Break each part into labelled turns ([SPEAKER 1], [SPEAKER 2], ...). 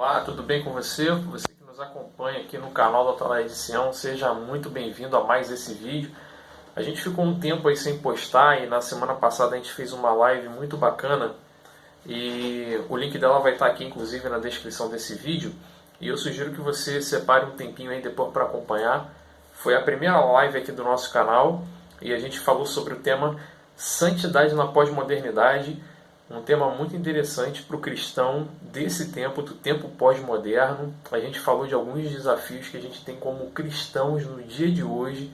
[SPEAKER 1] Olá, tudo bem com você? Você que nos acompanha aqui no canal da Atalaia de Sião, seja muito bem-vindo a mais esse vídeo. A gente ficou um tempo aí sem postar e na semana passada a gente fez uma live muito bacana e o link dela vai estar aqui inclusive na descrição desse vídeo e eu sugiro que você separe um tempinho aí depois para acompanhar. Foi a primeira live aqui do nosso canal e a gente falou sobre o tema Santidade na Pós-Modernidade. Um tema muito interessante para o cristão desse tempo, do tempo pós-moderno. A gente falou de alguns desafios que a gente tem como cristãos no dia de hoje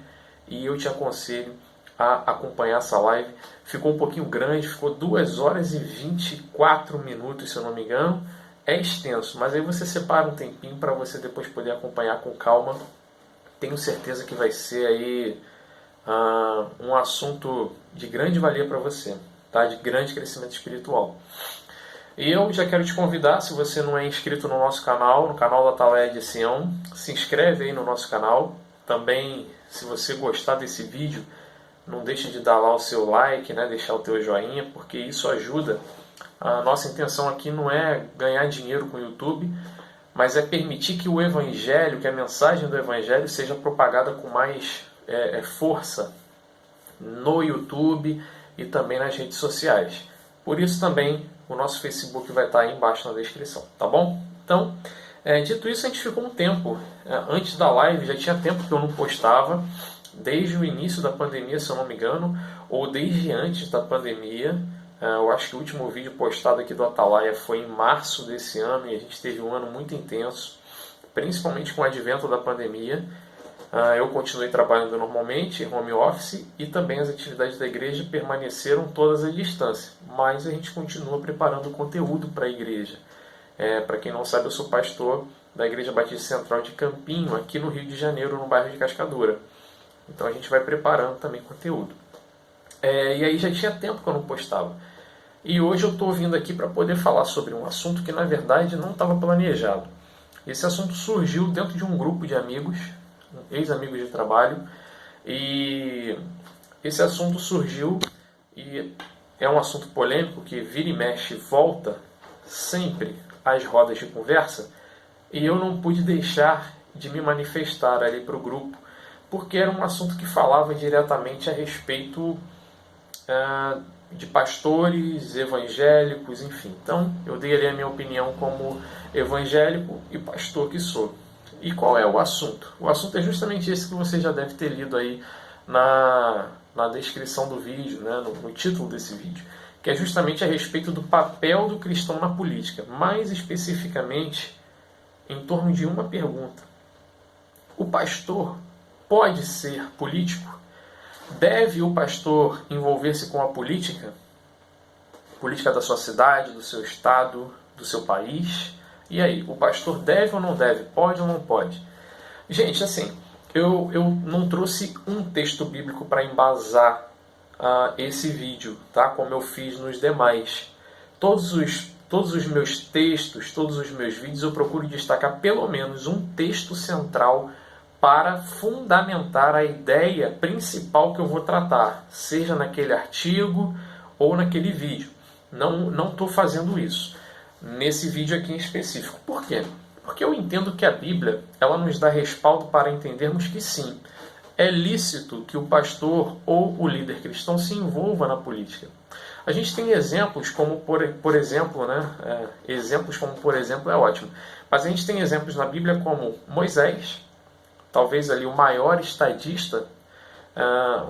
[SPEAKER 1] e eu te aconselho a acompanhar essa live. Ficou um pouquinho grande, ficou 2 horas e 24 minutos, se eu não me engano. É extenso, mas aí você separa um tempinho para você depois poder acompanhar com calma. Tenho certeza que vai ser aí um assunto de grande valia para você. Tá? De grande crescimento espiritual. E eu já quero te convidar, se você não é inscrito no nosso canal, no canal da Atalaia de Sião, se inscreve aí no nosso canal. Também, se você gostar desse vídeo, não deixe de dar lá o seu like, né? Deixar o teu joinha, porque isso ajuda. A nossa intenção aqui não é ganhar dinheiro com o YouTube, mas é permitir que o Evangelho, que a mensagem do Evangelho seja propagada com mais força no YouTube e também nas redes sociais. Por isso também o nosso Facebook vai estar aí embaixo na descrição, tá bom? Então, dito isso, a gente ficou um tempo, antes da live, já tinha tempo que eu não postava, desde o início da pandemia, se eu não me engano, ou desde antes da pandemia. Eu acho que o último vídeo postado aqui do Atalaia foi em março desse ano e a gente teve um ano muito intenso, principalmente com o advento da pandemia. Eu continuei trabalhando normalmente, home office, e também as atividades da igreja permaneceram todas à distância. Mas a gente continua preparando conteúdo para a igreja. Para quem não sabe, eu sou pastor da Igreja Batista Central de Campinho, aqui no Rio de Janeiro, no bairro de Cascadura. Então a gente vai preparando também conteúdo. E aí já tinha tempo que eu não postava. E hoje eu estou vindo aqui para poder falar sobre um assunto que na verdade não estava planejado. Esse assunto surgiu dentro de um grupo de amigos, ex-amigos de trabalho, e esse assunto surgiu e é um assunto polêmico que vira e mexe volta sempre às rodas de conversa, e eu não pude deixar de me manifestar ali para o grupo, porque era um assunto que falava diretamente a respeito de pastores, evangélicos, enfim. Então eu dei ali a minha opinião como evangélico e pastor que sou. E qual é o assunto? O assunto é justamente esse que você já deve ter lido aí na descrição do vídeo, né, no título desse vídeo, que é justamente a respeito do papel do cristão na política, mais especificamente em torno de uma pergunta. O pastor pode ser político? Deve o pastor envolver-se com a política? Política da sua cidade, do seu estado, do seu país? E aí, o pastor deve ou não deve? Pode ou não pode? Gente, assim, eu não trouxe um texto bíblico para embasar esse vídeo, tá? Como eu fiz nos demais. Todos os meus textos, todos os meus vídeos, eu procuro destacar pelo menos um texto central para fundamentar a ideia principal que eu vou tratar, seja naquele artigo ou naquele vídeo. Não estou fazendo isso nesse vídeo aqui em específico. Por quê? Porque eu entendo que a Bíblia ela nos dá respaldo para entendermos que sim, é lícito que o pastor ou o líder cristão se envolva na política. A gente tem exemplos como, por exemplo, né? Exemplos como, por exemplo, é ótimo. Mas a gente tem exemplos na Bíblia como Moisés, talvez ali o maior estadista,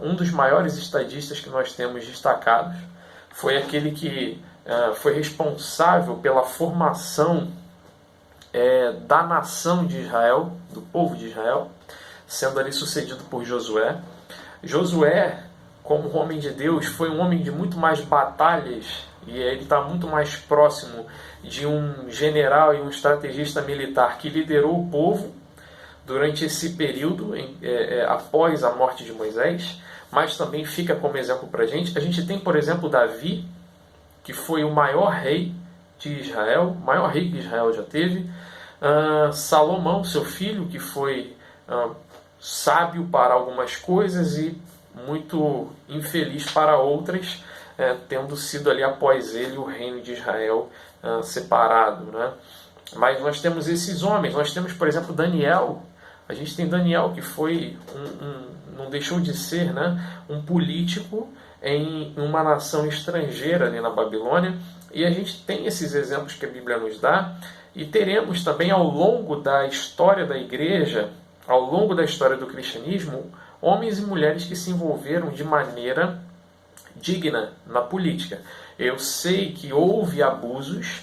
[SPEAKER 1] um dos maiores estadistas que nós temos destacados, foi aquele que foi responsável pela formação da nação de Israel, do povo de Israel, sendo ali sucedido por Josué. Josué, como homem de Deus, foi um homem de muito mais batalhas e ele está muito mais próximo de um general e um estrategista militar que liderou o povo durante esse período após a morte de Moisés, mas também fica como exemplo para a gente. A gente tem, por exemplo, Davi, que foi o maior rei de Israel, o maior rei que Israel já teve. Salomão, seu filho, que foi sábio para algumas coisas e muito infeliz para outras, tendo sido ali após ele o reino de Israel separado, né? Mas nós temos esses homens, nós temos, por exemplo, Daniel. A gente tem Daniel, que foi não deixou de ser, né, um político em uma nação estrangeira ali na Babilônia. E a gente tem esses exemplos que a Bíblia nos dá, e teremos também ao longo da história da igreja, ao longo da história do cristianismo, homens e mulheres que se envolveram de maneira digna na política. Eu sei que houve abusos,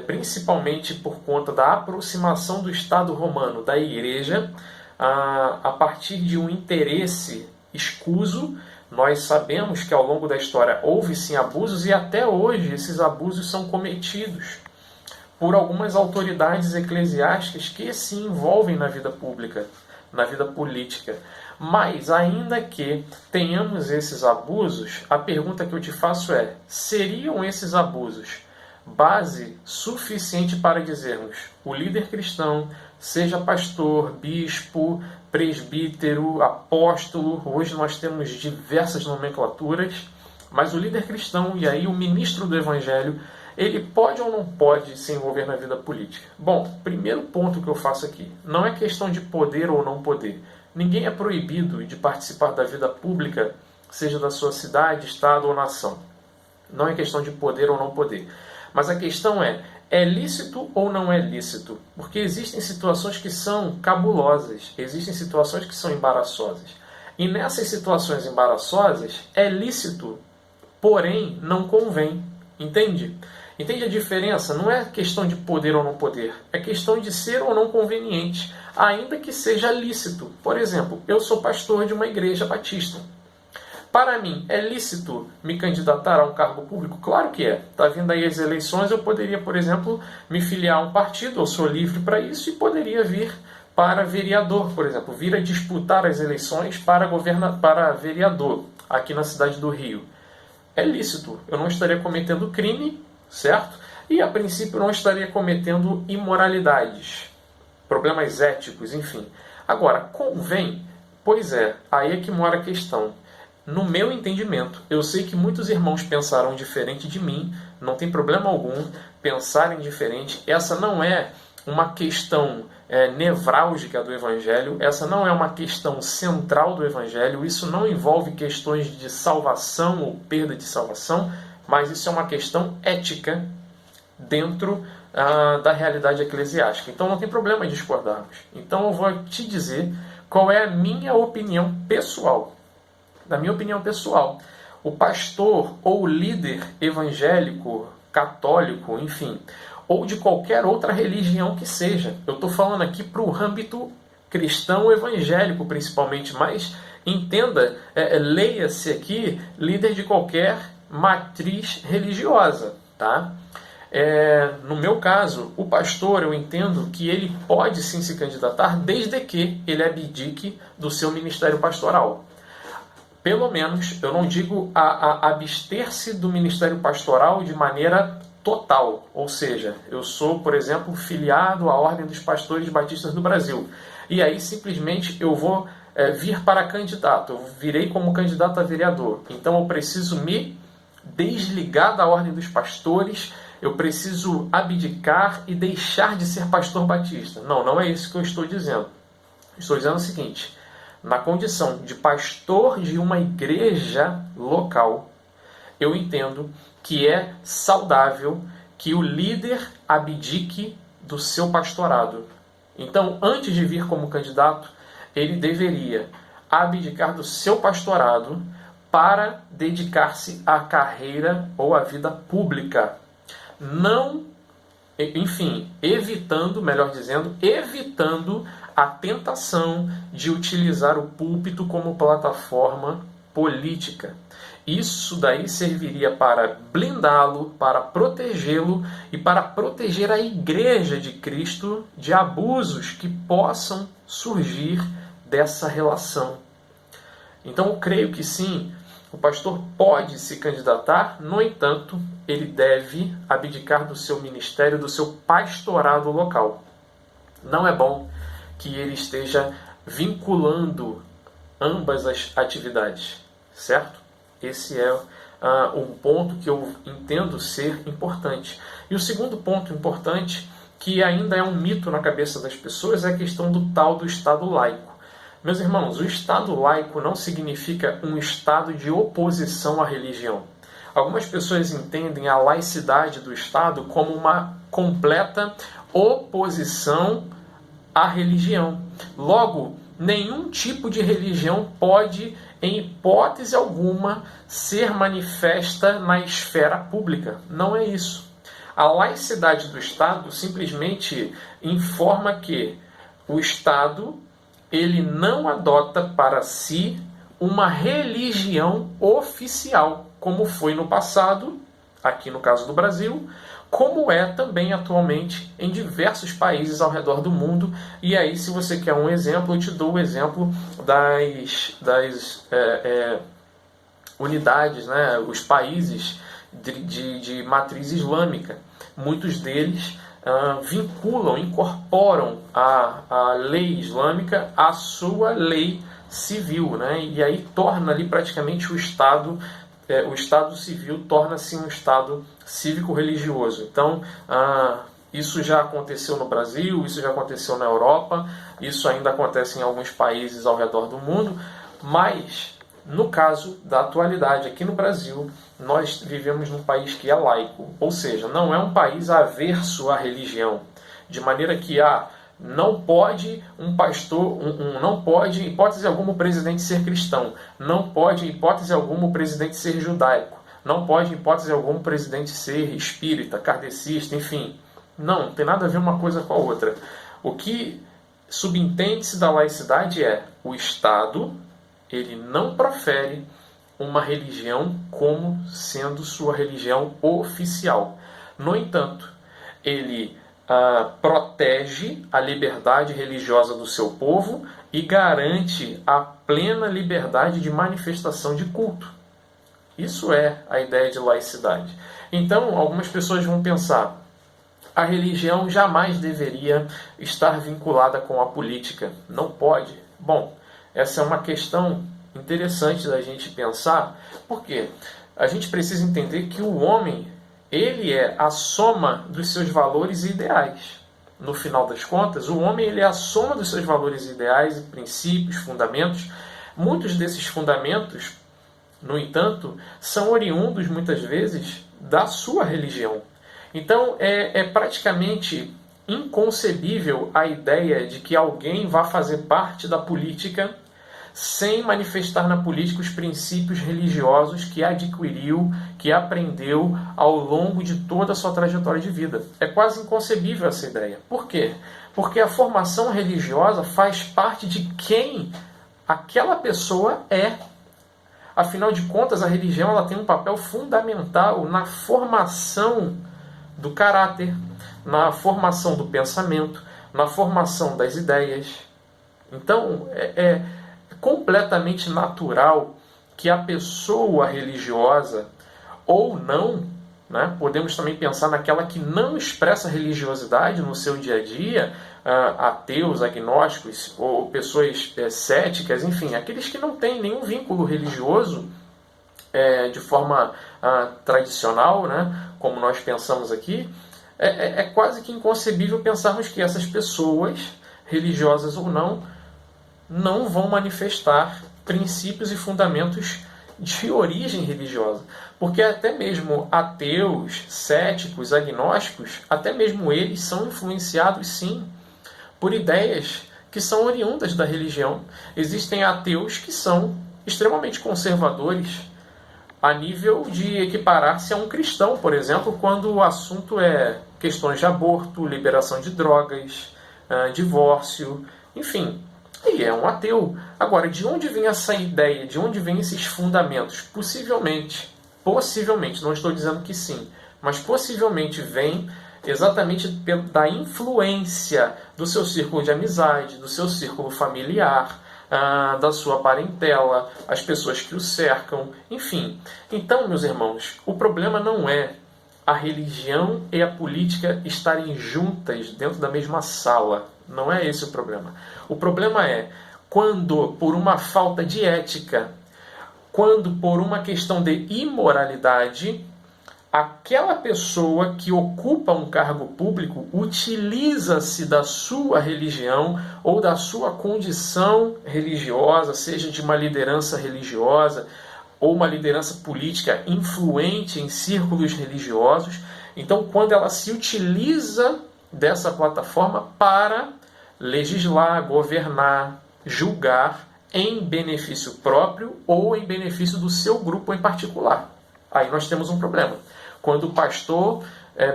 [SPEAKER 1] principalmente por conta da aproximação do Estado romano da igreja, a partir de um interesse escuso. Nós sabemos que ao longo da história houve sim abusos, e até hoje esses abusos são cometidos por algumas autoridades eclesiásticas que se envolvem na vida pública, na vida política. Mas, ainda que tenhamos esses abusos, a pergunta que eu te faço é: seriam esses abusos base suficiente para dizermos o líder cristão, seja pastor, bispo, presbítero, apóstolo, hoje nós temos diversas nomenclaturas, mas o líder cristão, e aí o ministro do evangelho, ele pode ou não pode se envolver na vida política? Bom, primeiro ponto que eu faço aqui, não é questão de poder ou não poder. Ninguém é proibido de participar da vida pública, seja da sua cidade, estado ou nação. Não é questão de poder ou não poder. Mas a questão é lícito ou não é lícito? Porque existem situações que são cabulosas, existem situações que são embaraçosas. E nessas situações embaraçosas, é lícito, porém não convém. Entende? Entende a diferença? Não é questão de poder ou não poder, é questão de ser ou não conveniente, ainda que seja lícito. Por exemplo, eu sou pastor de uma igreja batista. Para mim, é lícito me candidatar a um cargo público? Claro que é. Está vindo aí as eleições, eu poderia, por exemplo, me filiar a um partido, eu sou livre para isso, e poderia vir para vereador, por exemplo, vir a disputar as eleições para vereador, aqui na cidade do Rio. É lícito, eu não estaria cometendo crime, certo? E, a princípio, não estaria cometendo imoralidades, problemas éticos, enfim. Agora, convém? Pois é, aí é que mora a questão. No meu entendimento, eu sei que muitos irmãos pensaram diferente de mim, não tem problema algum pensarem diferente. Essa não é uma questão nevrálgica do Evangelho, essa não é uma questão central do Evangelho, isso não envolve questões de salvação ou perda de salvação, mas isso é uma questão ética dentro da realidade eclesiástica. Então não tem problema em discordarmos. Então eu vou te dizer qual é a minha opinião pessoal. Na minha opinião pessoal, o pastor ou líder evangélico, católico, enfim, ou de qualquer outra religião que seja, eu estou falando aqui para o âmbito cristão evangélico principalmente, mas entenda, leia-se aqui, líder de qualquer matriz religiosa, tá? No meu caso, o pastor, eu entendo que ele pode sim se candidatar desde que ele abdique do seu ministério pastoral. Pelo menos, eu não digo a abster-se do ministério pastoral de maneira total. Ou seja, eu sou, por exemplo, filiado à Ordem dos Pastores Batistas do Brasil. E aí, simplesmente, eu vou vir para candidato. Eu virei como candidato a vereador. Então, eu preciso me desligar da Ordem dos Pastores. Eu preciso abdicar e deixar de ser pastor batista. Não, não é isso que eu estou dizendo. Estou dizendo o seguinte: na condição de pastor de uma igreja local, eu entendo que é saudável que o líder abdique do seu pastorado. Então, antes de vir como candidato, ele deveria abdicar do seu pastorado para dedicar-se à carreira ou à vida pública. Não, enfim, evitando a tentação de utilizar o púlpito como plataforma política. Isso daí serviria para blindá-lo, para protegê-lo e para proteger a Igreja de Cristo de abusos que possam surgir dessa relação. Então eu creio que sim, o pastor pode se candidatar, no entanto, ele deve abdicar do seu ministério, do seu pastorado local. Não é bom que ele esteja vinculando ambas as atividades, certo? Esse é um ponto que eu entendo ser importante. E o segundo ponto importante que ainda é um mito na cabeça das pessoas é a questão do tal do Estado laico. Meus irmãos, o Estado laico não significa um estado de oposição à religião. Algumas pessoas entendem a laicidade do Estado como uma completa oposição à religião. Logo, nenhum tipo de religião pode, em hipótese alguma, ser manifesta na esfera pública. Não é isso. A laicidade do Estado simplesmente informa que o Estado ele não adota para si uma religião oficial, como foi no passado, aqui no caso do Brasil, como é também atualmente em diversos países ao redor do mundo. E aí, se você quer um exemplo, eu te dou o exemplo das unidades, né, os países de matriz islâmica. Muitos deles vinculam, incorporam a lei islâmica à sua lei civil, né? E aí torna ali praticamente o Estado civil torna-se um Estado cívico-religioso. Então, isso já aconteceu no Brasil, isso já aconteceu na Europa, isso ainda acontece em alguns países ao redor do mundo, mas no caso da atualidade aqui no Brasil, nós vivemos num país que é laico, ou seja, não é um país averso à religião, de maneira que não pode um pastor, não pode, em hipótese alguma, o presidente ser cristão, não pode, em hipótese alguma, o presidente ser judaico, não pode, em hipótese alguma, o presidente ser espírita, kardecista, enfim. Não tem nada a ver uma coisa com a outra. O que subentende-se da laicidade é o Estado, ele não profere uma religião como sendo sua religião oficial. No entanto, ele protege a liberdade religiosa do seu povo e garante a plena liberdade de manifestação de culto. Isso é a ideia de laicidade. Então, algumas pessoas vão pensar: a religião jamais deveria estar vinculada com a política. Não pode. Bom, essa é uma questão interessante da gente pensar, porque a gente precisa entender que o homem, ele é a soma dos seus valores e ideais. No final das contas, o homem ele é a soma dos seus valores e ideais, princípios, fundamentos. Muitos desses fundamentos, no entanto, são oriundos, muitas vezes, da sua religião. Então, é praticamente inconcebível a ideia de que alguém vá fazer parte da política sem manifestar na política os princípios religiosos que adquiriu, que aprendeu ao longo de toda a sua trajetória de vida. É quase inconcebível essa ideia. Por quê? Porque a formação religiosa faz parte de quem aquela pessoa é. Afinal de contas, a religião ela tem um papel fundamental na formação do caráter, na formação do pensamento, na formação das ideias. Então, é completamente natural que a pessoa religiosa, ou não, né, podemos também pensar naquela que não expressa religiosidade no seu dia a dia, ateus, agnósticos, ou pessoas céticas, enfim, aqueles que não têm nenhum vínculo religioso de forma tradicional, né, como nós pensamos aqui, é quase que inconcebível pensarmos que essas pessoas, religiosas ou não vão manifestar princípios e fundamentos de origem religiosa. Porque até mesmo ateus, céticos, agnósticos, até mesmo eles são influenciados, sim, por ideias que são oriundas da religião. Existem ateus que são extremamente conservadores, a nível de equiparar-se a um cristão, por exemplo, quando o assunto é questões de aborto, liberação de drogas, divórcio, enfim. Ele é um ateu. Agora, de onde vem essa ideia? De onde vem esses fundamentos? Possivelmente, não estou dizendo que sim, mas possivelmente vem exatamente da influência do seu círculo de amizade, do seu círculo familiar, da sua parentela, as pessoas que o cercam, enfim. Então, meus irmãos, o problema não é a religião e a política estarem juntas dentro da mesma sala. Não é esse o problema. O problema é quando, por uma falta de ética, quando por uma questão de imoralidade, aquela pessoa que ocupa um cargo público utiliza-se da sua religião ou da sua condição religiosa, seja de uma liderança religiosa ou uma liderança política influente em círculos religiosos. Então, quando ela se utiliza dessa plataforma para legislar, governar, julgar em benefício próprio ou em benefício do seu grupo em particular, aí nós temos um problema. Quando o pastor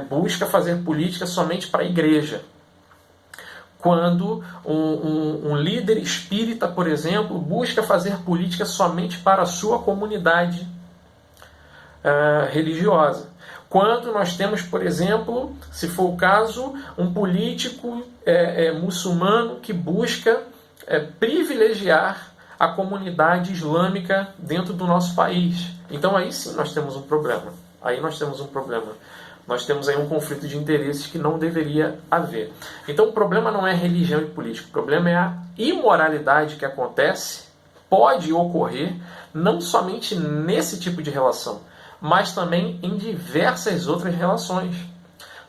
[SPEAKER 1] busca fazer política somente para a igreja. Quando um líder espírita, por exemplo, busca fazer política somente para a sua comunidade religiosa. Quando nós temos, por exemplo, se for o caso, um político muçulmano que busca privilegiar a comunidade islâmica dentro do nosso país. Então aí sim nós temos um problema. Nós temos aí um conflito de interesses que não deveria haver. Então o problema não é religião e política, o problema é a imoralidade que acontece, pode ocorrer, não somente nesse tipo de relação, mas também em diversas outras relações.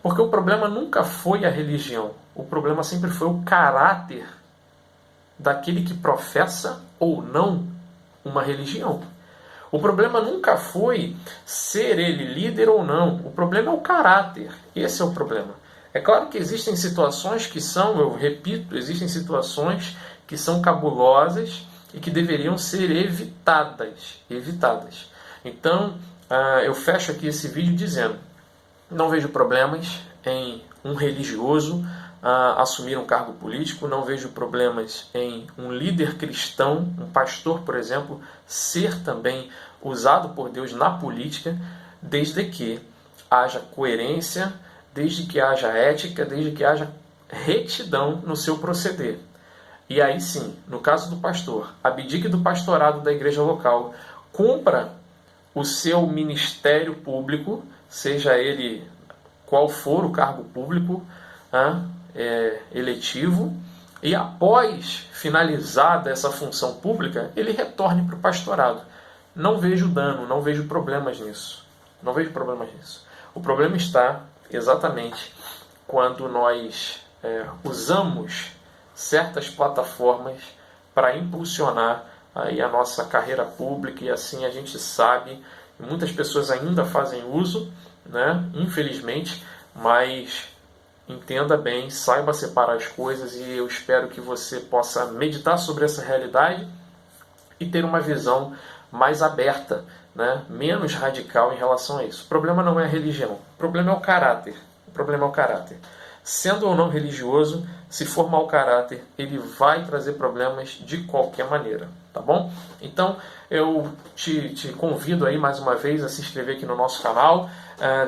[SPEAKER 1] Porque o problema nunca foi a religião, o problema sempre foi o caráter daquele que professa ou não uma religião. O problema nunca foi ser ele líder ou não. O problema é o caráter. Esse é o problema. É claro que existem situações que são, eu repito, existem situações que são cabulosas e que deveriam ser evitadas. Então, eu fecho aqui esse vídeo dizendo: não vejo problemas em um religioso assumir um cargo político, não vejo problemas em um líder cristão, um pastor, por exemplo, ser também usado por Deus na política, desde que haja coerência, desde que haja ética, desde que haja retidão no seu proceder. E aí sim, no caso do pastor, abdique do pastorado da igreja local, cumpra o seu ministério público, seja ele qual for o cargo público, eletivo, e após finalizada essa função pública, ele retorne para o pastorado. Não vejo dano, não vejo problemas nisso. O problema está exatamente quando nós usamos certas plataformas para impulsionar aí a nossa carreira pública, e assim a gente sabe, muitas pessoas ainda fazem uso, né? Infelizmente, mas entenda bem, saiba separar as coisas, e eu espero que você possa meditar sobre essa realidade e ter uma visão mais aberta, né? Menos radical em relação a isso. O problema não é a religião, o problema é o caráter. Sendo ou não religioso, se for mau caráter, ele vai trazer problemas de qualquer maneira, tá bom? Então, eu te convido aí mais uma vez a se inscrever aqui no nosso canal,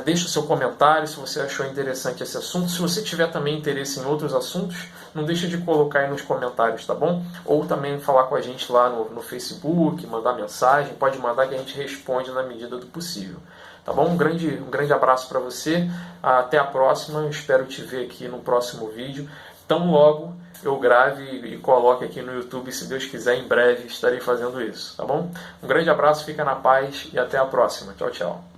[SPEAKER 1] deixa o seu comentário se você achou interessante esse assunto. Se você tiver também interesse em outros assuntos, não deixa de colocar aí nos comentários, tá bom? Ou também falar com a gente lá no Facebook, mandar mensagem, pode mandar que a gente responde na medida do possível. Tá bom? Um grande abraço para você. Até a próxima. Eu espero te ver aqui no próximo vídeo. Tão logo eu grave e coloque aqui no YouTube. Se Deus quiser, em breve estarei fazendo isso. Tá bom? Um grande abraço, fica na paz e até a próxima. Tchau, tchau.